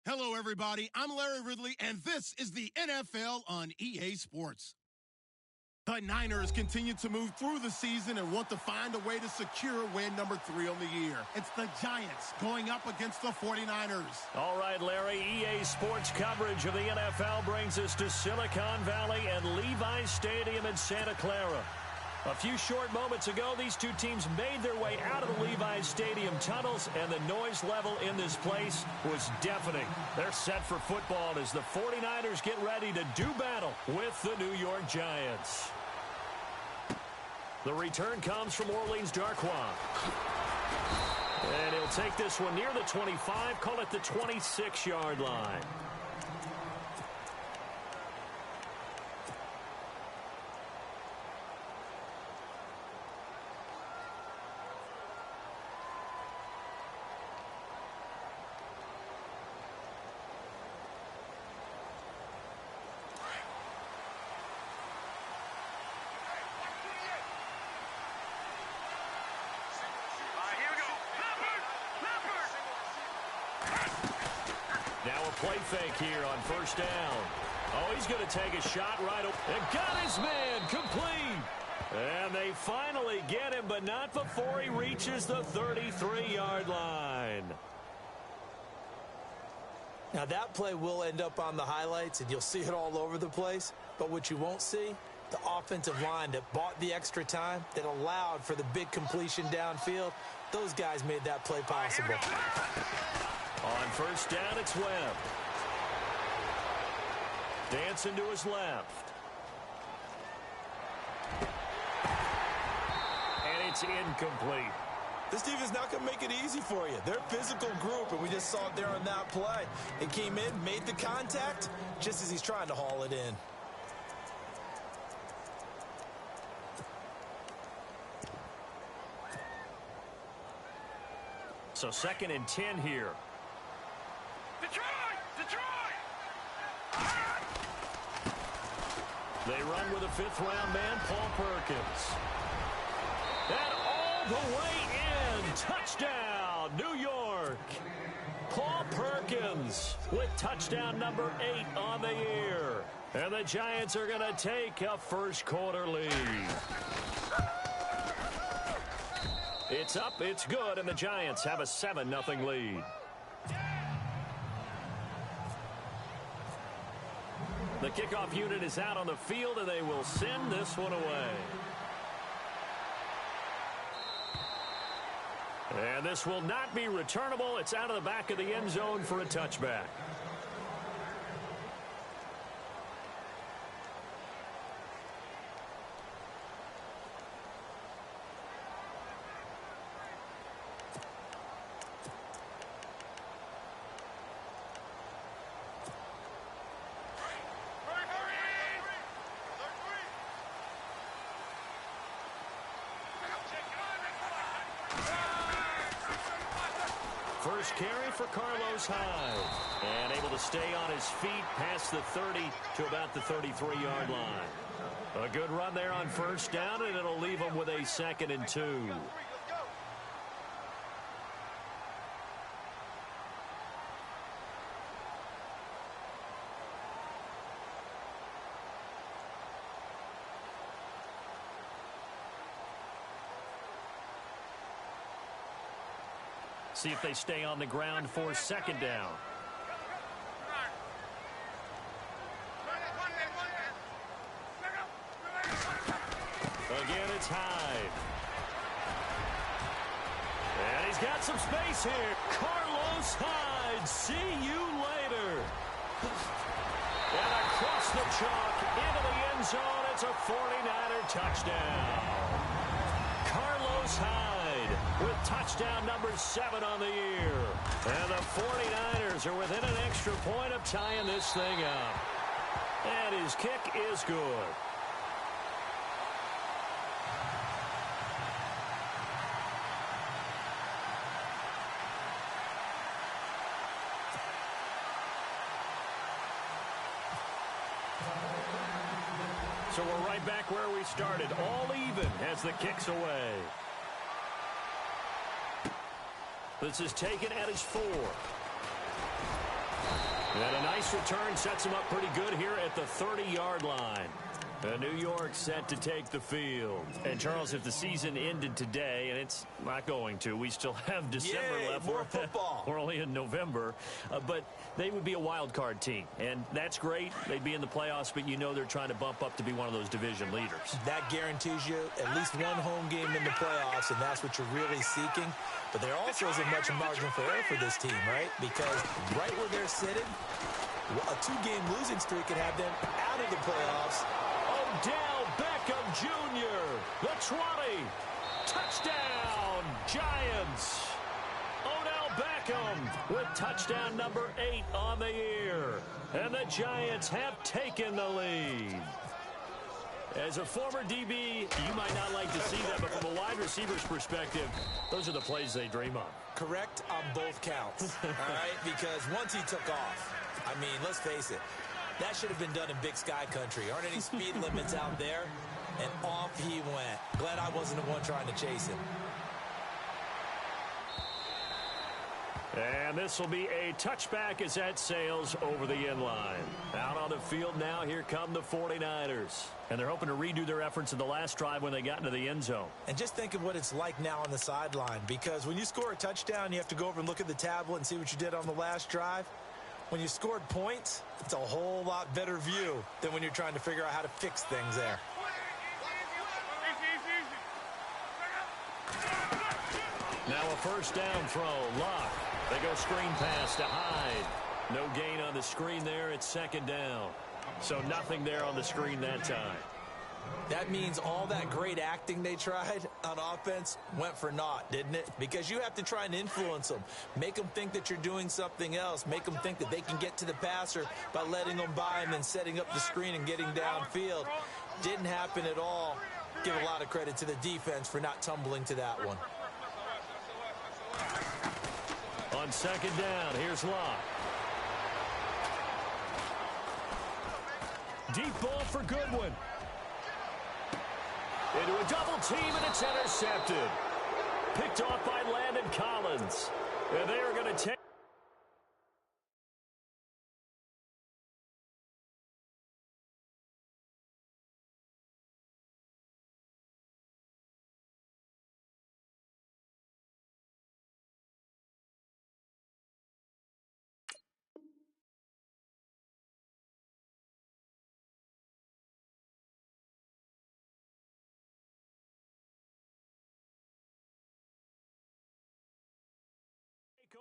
Hello, everybody. I'm Larry Ridley, and this is the NFL on EA Sports. The Niners continue to move through the season and want to find a way to secure win number 3 on the year. It's the Giants going up against the 49ers. All right, Larry, EA Sports coverage of the NFL brings us to Silicon Valley and Levi's Stadium in Santa Clara. A few short moments ago, these two teams made their way out of the Levi's Stadium tunnels, and the noise level in this place was deafening. They're set for football as the 49ers get ready to do battle with the New York Giants. The return comes from Orleans Darkwa. And he'll take this one near the 25, call it the 26-yard line. Now a play fake here on first down. Oh, he's going to take a shot right away. And got his man complete. And they finally get him, but not before he reaches the 33-yard line. Now that play will end up on the highlights, and you'll see it all over the place. But what you won't see, the offensive line that bought the extra time, that allowed for the big completion downfield, those guys made that play possible. On first down, it's Webb. Dancing to his left. And it's incomplete. This defense not going to make it easy for you. They're a physical group, and we just saw it there on that play. It came in, made the contact, just as he's trying to haul it in. So 2nd and 10 here. They run with a 5th-round man, Paul Perkins. And all the way in. Touchdown, New York. Paul Perkins with touchdown number 8 on the year. And the Giants are going to take a first-quarter lead. It's up, it's good, and the Giants have a 7-0 lead. The kickoff unit is out on the field, and they will send this one away. And this will not be returnable. It's out of the back of the end zone for a touchback. First carry for Carlos Hyde. And able to stay on his feet past the 30 to about the 33-yard line. A good run there on first down, and it'll leave him with a 2nd and 2. See if they stay on the ground for 2nd down. Again, it's Hyde. And he's got some space here. Carlos Hyde, see you later. And across the chalk into the end zone, it's a 49er touchdown. Carlos Hyde with touchdown number 7 on the year. And the 49ers are within an extra point of tying this thing up. And his kick is good. So we're right back where we started, all even as the kick's away. This is taken at his 4. And a nice return sets him up pretty good here at the 30-yard line. New York set to take the field. And, Charles, if the season ended today, and it's not going to, we still have December left. More football. We're only in November. But they would be a wild card team. And that's great. They'd be in the playoffs, but you know they're trying to bump up to be one of those division leaders. That guarantees you at least one home game in the playoffs, and that's what you're really seeking. But there also isn't much margin for error for this team, right? Because right where they're sitting, a 2-game losing streak could have them out of the playoffs. Odell Beckham Jr., the 20, touchdown, Giants. Odell Beckham with touchdown number 8 on the year. And the Giants have taken the lead. As a former DB, you might not like to see that, but from a wide receiver's perspective, those are the plays they dream of. Correct on both counts, all right? Because once he took off, I mean, let's face it, that should have been done in Big Sky country. Aren't any speed limits out there? And off he went. Glad I wasn't the one trying to chase him. And this will be a touchback as that sails over the end line. Out on the field now, here come the 49ers. And they're hoping to redo their efforts in the last drive when they got into the end zone. And just think of what it's like now on the sideline. Because when you score a touchdown, you have to go over and look at the tablet and see what you did on the last drive. When you scored points, it's a whole lot better view than when you're trying to figure out how to fix things there. Now a first down throw. Lock. They go screen pass to Hyde. No gain on the screen there. It's second down. So nothing there on the screen that time. That means all that great acting they tried on offense went for naught, didn't it? Because you have to try and influence them. Make them think that you're doing something else. Make them think that they can get to the passer by letting them by and then setting up the screen and getting downfield. Didn't happen at all. Give a lot of credit to the defense for not tumbling to that one. On second down, here's Locke. Deep ball for Goodwin. Into a double team, and it's intercepted. Picked off by Landon Collins. And they are going to take.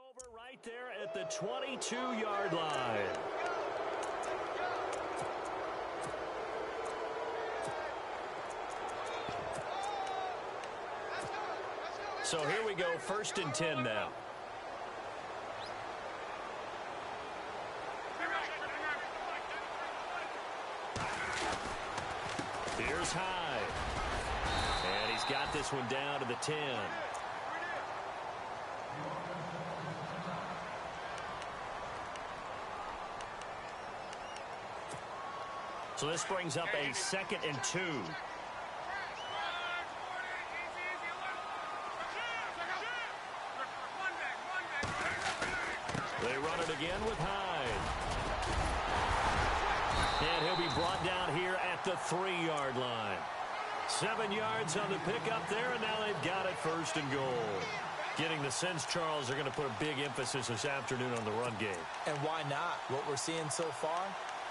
Over right there at the 22-yard line. So here we go, 1st and 10 now. Here's Hyde. And he's got this one down to the 10. So this brings up a 2nd and 2. They run it again with Hyde. And he'll be brought down here at the 3-yard line. 7 yards on the pickup there, and now they've got it 1st and goal. Getting the sense, Charles, they're going to put a big emphasis this afternoon on the run game. And why not? What we're seeing so far,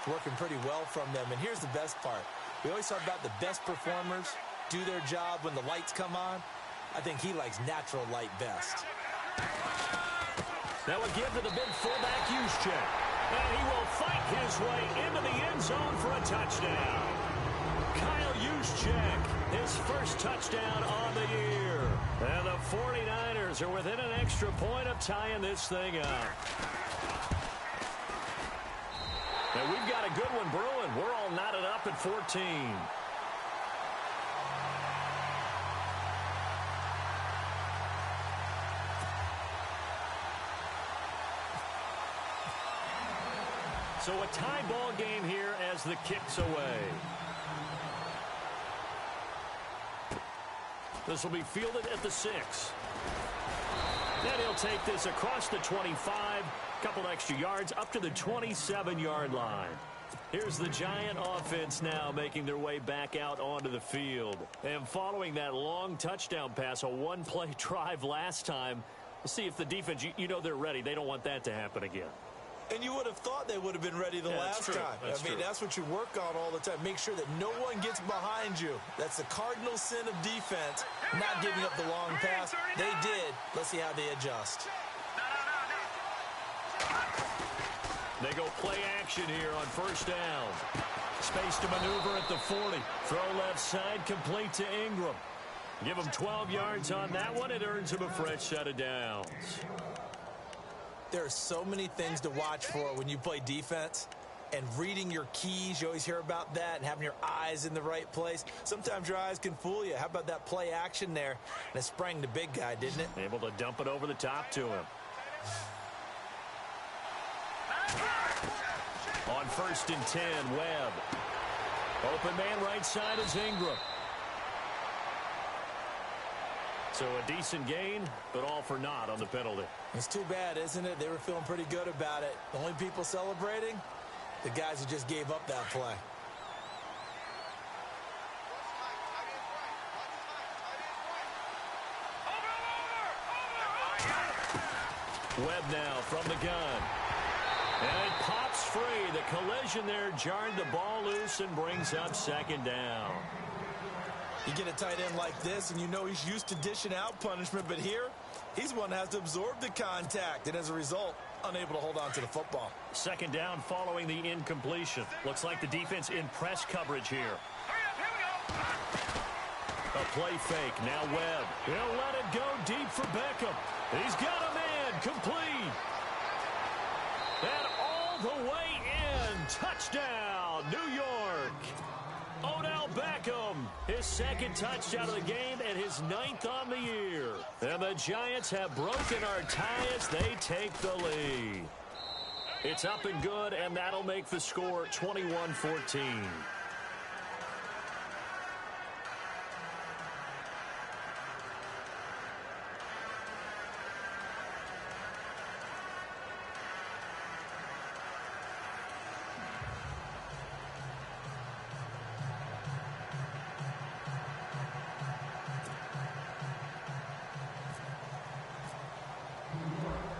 working pretty well from them. And here's the best part. We always talk about the best performers do their job when the lights come on. I think he likes natural light best. Now a give to the big fullback Juszczyk. And he will fight his way into the end zone for a touchdown. Kyle Juszczyk, his 1st touchdown on the year. And the 49ers are within an extra point of tying this thing up. And we've got a good one brewing. We're all knotted up at 14. So a tie ball game here as the kick's away. This will be fielded at the 6. And he'll take this across the 25, couple extra yards up to the 27-yard line. Here's the Giant offense now making their way back out onto the field. And following that long touchdown pass, a one-play drive last time, we'll see if the defense, you know they're ready. They don't want that to happen again. And you would have thought they would have been ready the last time. That's what you work on all the time. Make sure that no one gets behind you. That's the cardinal sin of defense, not giving up the long pass. They did. Let's see how they adjust. They go play action here on first down. Space to maneuver at the 40. Throw left side, complete to Ingram. Give him 12 yards on that one. It earns him a fresh set of downs. There are so many things to watch for when you play defense. And reading your keys, you always hear about that, and having your eyes in the right place. Sometimes your eyes can fool you. How about that play action there? And it sprang the big guy, didn't it? Able to dump it over the top to him. On first and 10, Webb. Open man right side is Ingram. So a decent gain, but all for naught on the penalty. It's too bad, isn't it? They were feeling pretty good about it. The only people celebrating, the guys who just gave up that play. Webb now from the gun. And it pops free. The collision there jarred the ball loose and brings up second down. You get a tight end like this, and you know he's used to dishing out punishment, but here, he's one that has to absorb the contact, and as a result, unable to hold on to the football. Second down following the incompletion. Looks like the defense in press coverage here. A play fake. Now Webb. He'll let it go deep for Beckham. He's got a man. Complete. And all the way in. Touchdown, New York. Odell Beckham, his second touchdown of the game and his 9th on the year. And the Giants have broken our tie as they take the lead. It's up and good, and that'll make the score 21-14.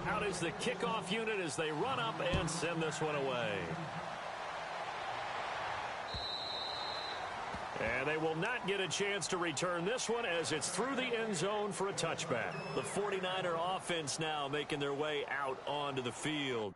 Out is the kickoff unit as they run up and send this one away. And they will not get a chance to return this one as it's through the end zone for a touchback. The 49er offense now making their way out onto the field.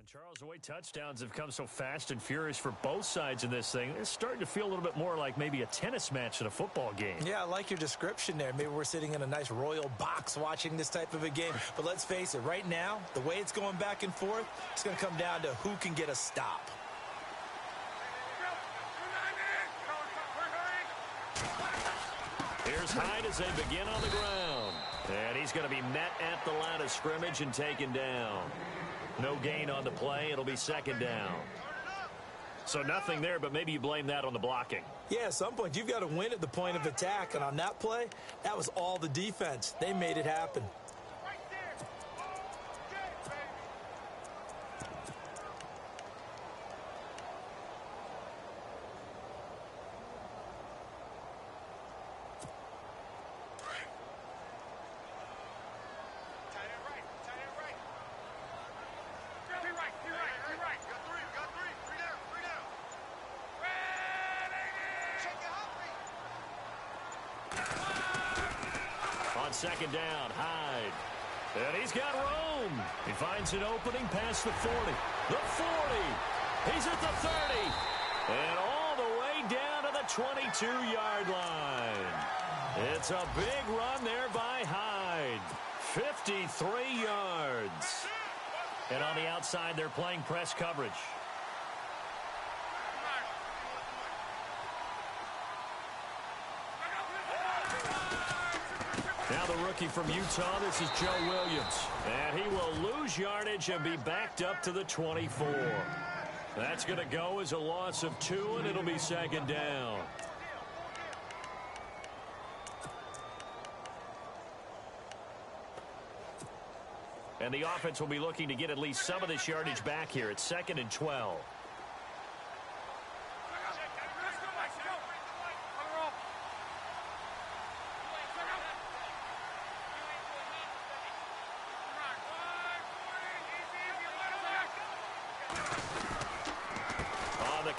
And Charles, the way touchdowns have come so fast and furious for both sides in this thing, it's starting to feel a little bit more like maybe a tennis match than a football game. Yeah, I like your description there. Maybe we're sitting in a nice royal box watching this type of a game. But let's face it, right now, the way it's going back and forth, it's going to come down to who can get a stop. Here's Hyde as they begin on the ground. And he's going to be met at the line of scrimmage and taken down. No gain on the play. It'll be second down. So nothing there, but maybe you blame that on the blocking. Yeah, at some point, you've got to win at the point of attack. And on that play, that was all the defense. They made it happen. Second down, Hyde. And he's got room. He finds an opening past the 40. The 40. He's at the 30. And all the way down to the 22-yard line. It's a big run there by Hyde. 53 yards. And on the outside, they're playing press coverage. Now the rookie from Utah, this is Joe Williams. And he will lose yardage and be backed up to the 24. That's going to go as a loss of 2, and it'll be second down. And the offense will be looking to get at least some of this yardage back here. It's 2nd and 12.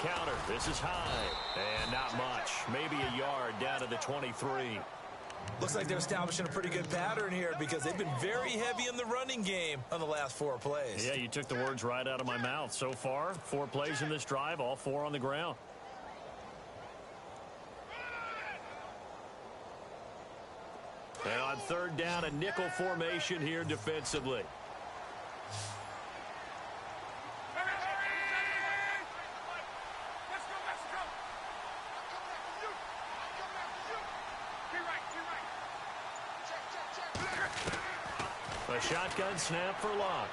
Counter. This is high. And not much. Maybe a yard down to the 23. Looks like they're establishing a pretty good pattern here because they've been very heavy in the running game on the last 4 plays. Yeah, you took the words right out of my mouth. So far, 4 plays in this drive, all 4 on the ground. And on third down, a nickel formation here defensively. A shotgun snap for Locke.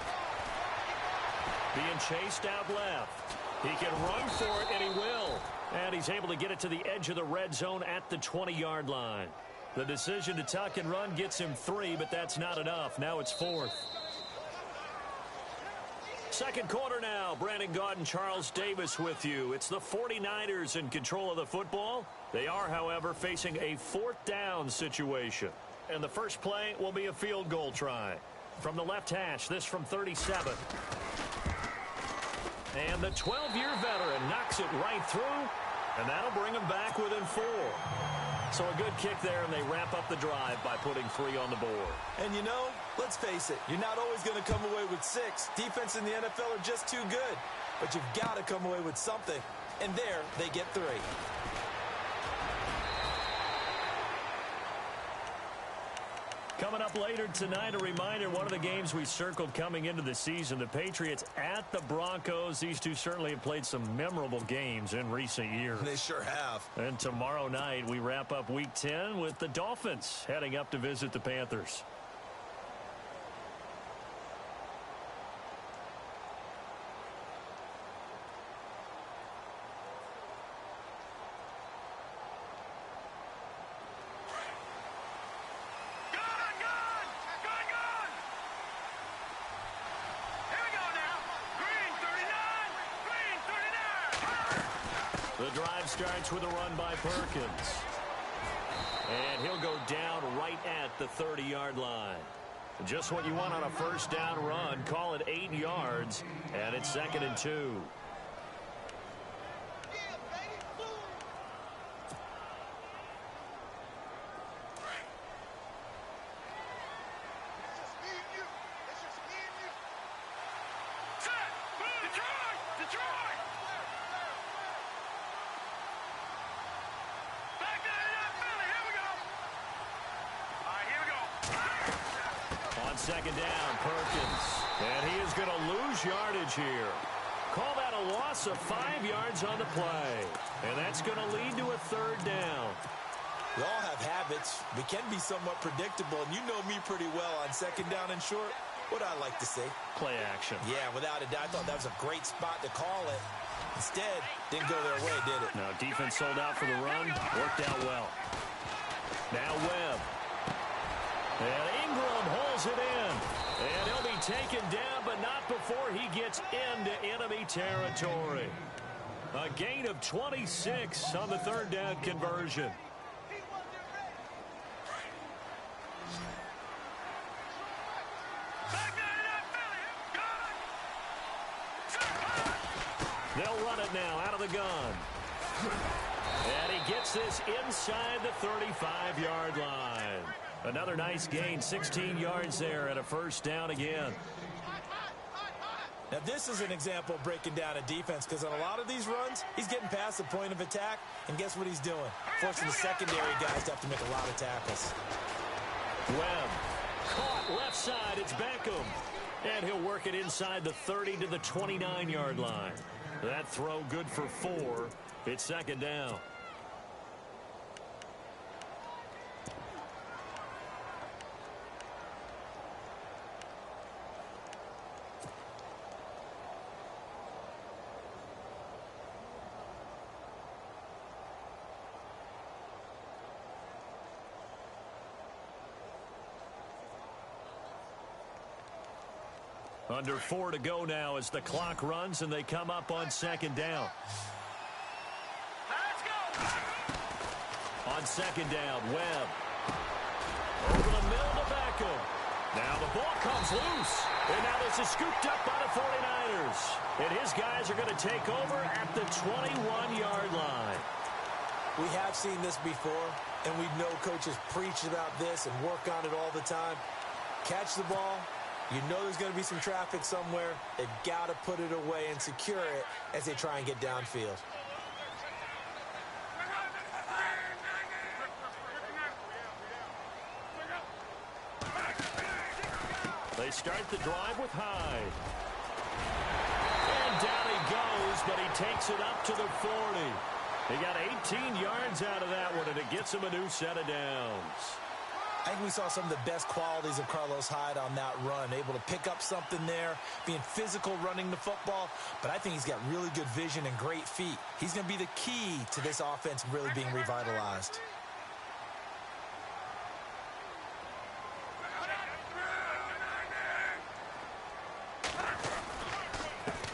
Being chased out left. He can run for it, and he will. And he's able to get it to the edge of the red zone at the 20-yard line. The decision to tuck and run gets him 3, but that's not enough. Now it's 4th. Second quarter now. Brandon Gaudin, Charles Davis with you. It's the 49ers in control of the football. They are, however, facing a 4th down situation. And the first play will be a field goal try. From the left hash, this from 37. And the 12-year veteran knocks it right through, and that'll bring him back within 4. So a good kick there, and they wrap up the drive by putting 3 on the board. And you know, let's face it, you're not always going to come away with 6. Defense in the NFL are just too good. But you've got to come away with something. And there, they get 3. Coming up later tonight, a reminder, one of the games we circled coming into the season, the Patriots at the Broncos. These two certainly have played some memorable games in recent years. They sure have. And tomorrow night, we wrap up Week 10 with the Dolphins heading up to visit the Panthers. The drive starts with a run by Perkins. And he'll go down right at the 30-yard line. Just what you want on a first down run. Call it 8 yards, and it's 2nd and 2. On second down, Perkins. And he is going to lose yardage here. Call that a loss of 5 yards on the play. And that's going to lead to a third down. We all have habits. We can be somewhat predictable, and you know me pretty well on second down and short. What I like to say? Play action. Yeah, without a doubt. I thought that was a great spot to call it. Instead, didn't go their way, did it? Now, defense sold out for the run. Worked out well. Now Webb. And Ingram holds it in. And he'll be taken down, but not before he gets into enemy territory. A gain of 26 on the third down conversion. They'll run it now out of the gun. And he gets this inside the 35-yard line. Another nice gain, 16 yards there, and a first down again. Now, this is an example of breaking down a defense, because on a lot of these runs, he's getting past the point of attack, and guess what he's doing? Forcing the secondary guys to have to make a lot of tackles. Webb caught left side. It's Beckham. And he'll work it inside the 30 to the 29-yard line. That throw good for 4. It's second down. Under 4 to go now as the clock runs and they come up on second down. Let's go. On second down, Webb. Over the middle to Beckham. Now the ball comes loose. And now this is scooped up by the 49ers. And his guys are going to take over at the 21-yard line. We have seen this before, and we know coaches preach about this and work on it all the time. Catch the ball. You know there's going to be some traffic somewhere. They've got to put it away and secure it as they try and get downfield. They start the drive with Hyde. And down he goes, but he takes it up to the 40. He got 18 yards out of that one, and it gets him a new set of downs. I think we saw some of the best qualities of Carlos Hyde on that run. Able to pick up something there, being physical running the football. But I think he's got really good vision and great feet. He's going to be the key to this offense really being revitalized.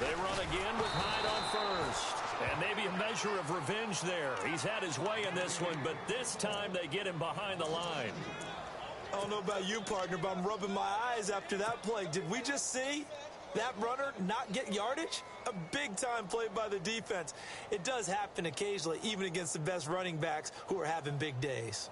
They run again with Hyde on first. And maybe a measure of revenge there. He's had his way in this one, but this time they get him behind the line. I don't know about you, partner, but I'm rubbing my eyes after that play. Did we just see that runner not get yardage? A big-time play by the defense. It does happen occasionally, even against the best running backs who are having big days.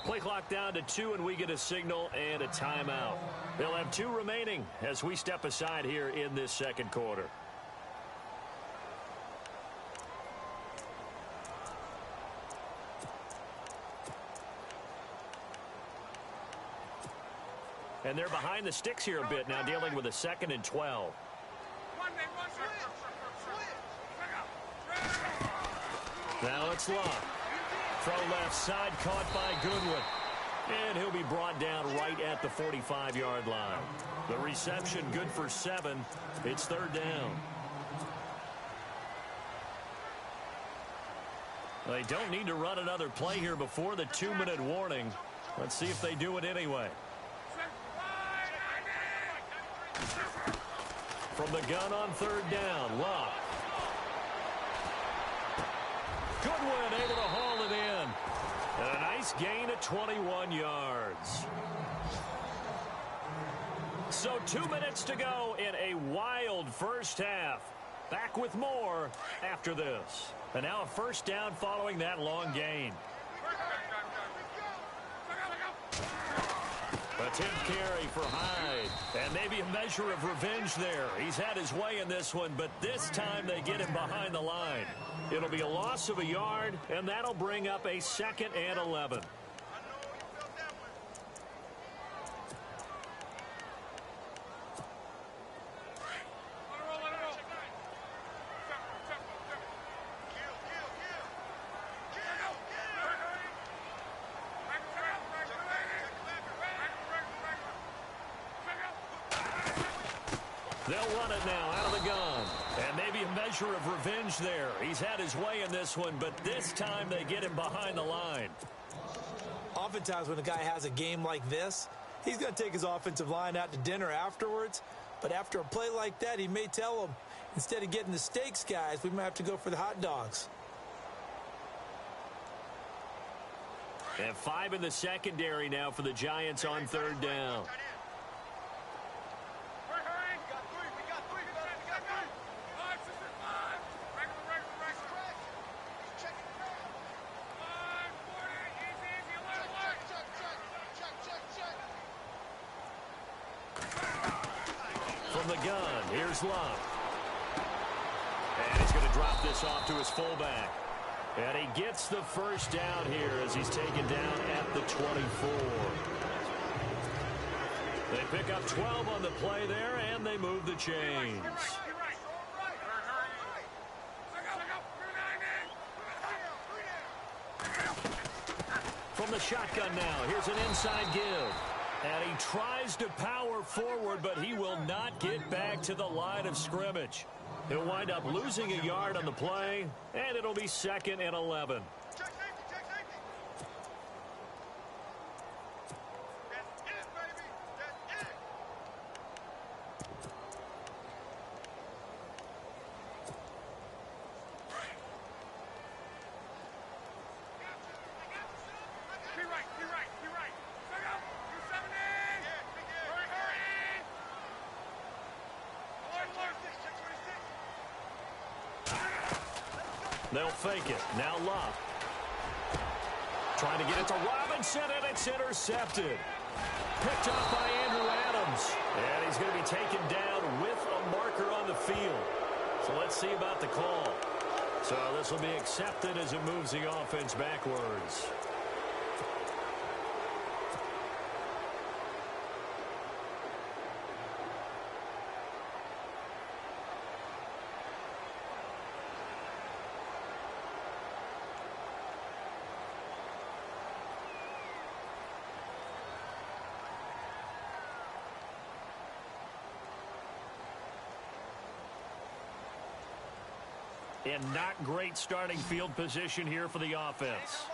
Play clock down to 2, and we get a signal and a timeout. They'll have 2 remaining as we step aside here in this second quarter. And they're behind the sticks here a bit now, dealing with a 2nd and 12. Now it's Locke. Throw left side, caught by Goodwin. And he'll be brought down right at the 45-yard line. The reception good for 7. It's third down. They don't need to run another play here before the 2-minute warning. Let's see if they do it anyway. From the gun on third down, Locke. Goodwin able to haul it in. And a nice gain of 21 yards. So 2 minutes to go in a wild first half. Back with more after this. And now a first down following that long gain. Attempt carry for Hyde. And maybe a measure of revenge there. He's had his way in this one, but this time they get him behind the line. It'll be a loss of a yard, and that'll bring up a 2nd and 11. They'll run it now out of the gun. And maybe a measure of revenge there. He's had his way in this one, but this time they get him behind the line. Oftentimes when a guy has a game like this, he's going to take his offensive line out to dinner afterwards. But after a play like that, he may tell them, instead of getting the steaks, guys, we might have to go for the hot dogs. And 5 in the secondary now for the Giants on 3rd down. From the gun, here's Love. And he's going to drop this off to his fullback. And he gets the first down here as he's taken down at the 24. They pick up 12 on the play there, and they move the chains. From the shotgun now, here's an inside give. And he tries to power forward, but he will not get back to the line of scrimmage. He'll wind up losing a yard on the play, and it'll be 2nd and 11. They'll fake it. Now Love. Trying to get it to Robinson, and it's intercepted. Picked up by Andrew Adams. And he's going to be taken down with a marker on the field. So let's see about the call. So this will be accepted as it moves the offense backwards. And not great starting field position here for the offense.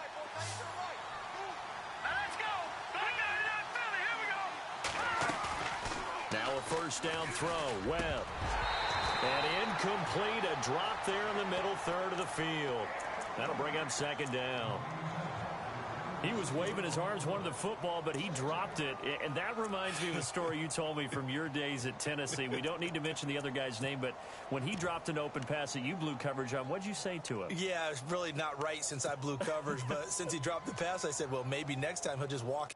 Now a first down throw. Webb. And incomplete. A drop there in the middle third of the field. That'll bring up 2nd down. He was waving his arms, wanted the football, but he dropped it. And that reminds me of a story you told me from your days at Tennessee. We don't need to mention the other guy's name, but when he dropped an open pass that you blew coverage on, what'd you say to him? Yeah, it's really not right since I blew coverage, but since he dropped the pass, I said, well, maybe next time he'll just walk.